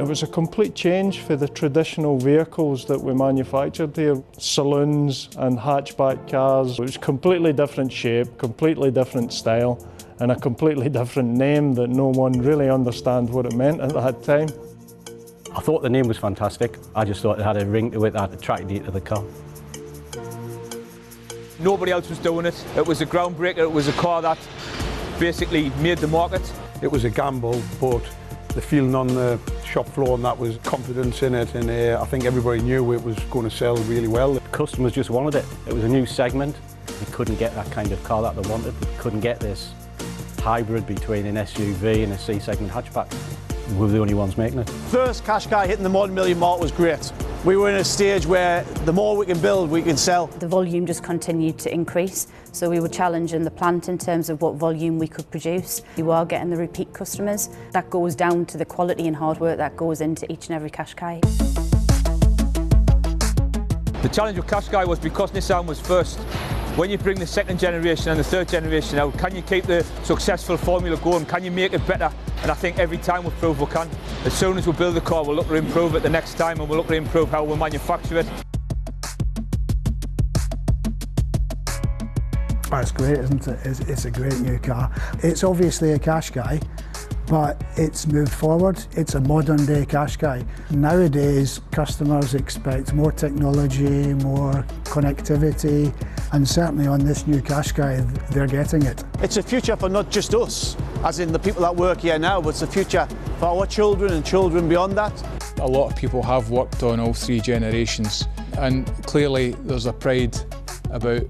was a complete change for the traditional vehicles that we manufactured here. Saloons and hatchback cars. It was completely different shape, completely different style, and a completely different name that no one really understood what it meant at that time. I thought the name was fantastic. I just thought it had a ring to it that attracted you to the car. Nobody else was doing it. It was a groundbreaker. It was a car that basically made the market. It was a gamble, but the feeling on the shop floor and that was confidence in it, and I think everybody knew it was going to sell really well. Customers just wanted it. It was a new segment. They couldn't get that kind of car that they wanted. They couldn't get this hybrid between an SUV and a C-segment hatchback. We were the only ones making it. First Qashqai hitting the 1 million mark was great. We were in a stage where the more we can build, we can sell. The volume just continued to increase, so we were challenging the plant in terms of what volume we could produce. You are getting the repeat customers. That goes down to the quality and hard work that goes into each and every Qashqai. The challenge with Qashqai was because Nissan was first. When you bring the second generation and the third generation out, can you keep the successful formula going? Can you make it better? And I think every time we've proved we can. As soon as we build the car, we'll look to improve it the next time, and we'll look to improve how we manufacture it. That's great, isn't it? It's a great new car. It's obviously a Qashqai, but it's moved forward. It's a modern day Qashqai. Nowadays, customers expect more technology, more connectivity, and certainly on this new Qashqai, they're getting it. It's a future for not just us, as in the people that work here now, but it's a future for our children and children beyond that. A lot of people have worked on all three generations, and clearly there's a pride about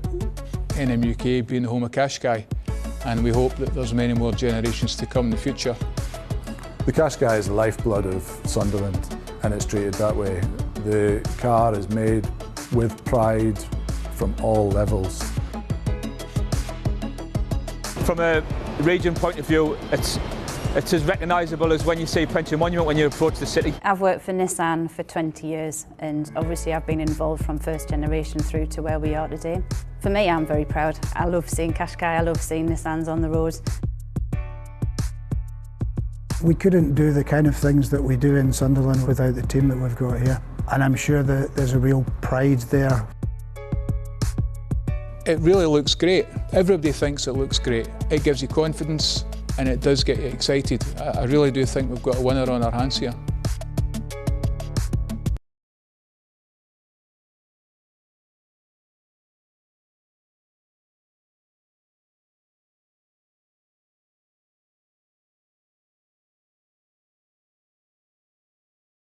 NM UK being the home of Qashqai, and we hope that there's many more generations to come in the future. The Qashqai is the lifeblood of Sunderland, and it's treated that way. The car is made with pride from all levels. From a region point of view, it's as recognisable as when you see Pension Monument when you approach the city. I've worked for Nissan for 20 years, and obviously I've been involved from first generation through to where we are today. For me, I'm very proud. I love seeing Qashqai, I love seeing Nissans on the road. We couldn't do the kind of things that we do in Sunderland without the team that we've got here, and I'm sure that there's a real pride there. It really looks great. Everybody thinks it looks great. It gives you confidence and it does get you excited. I really do think we've got a winner on our hands here.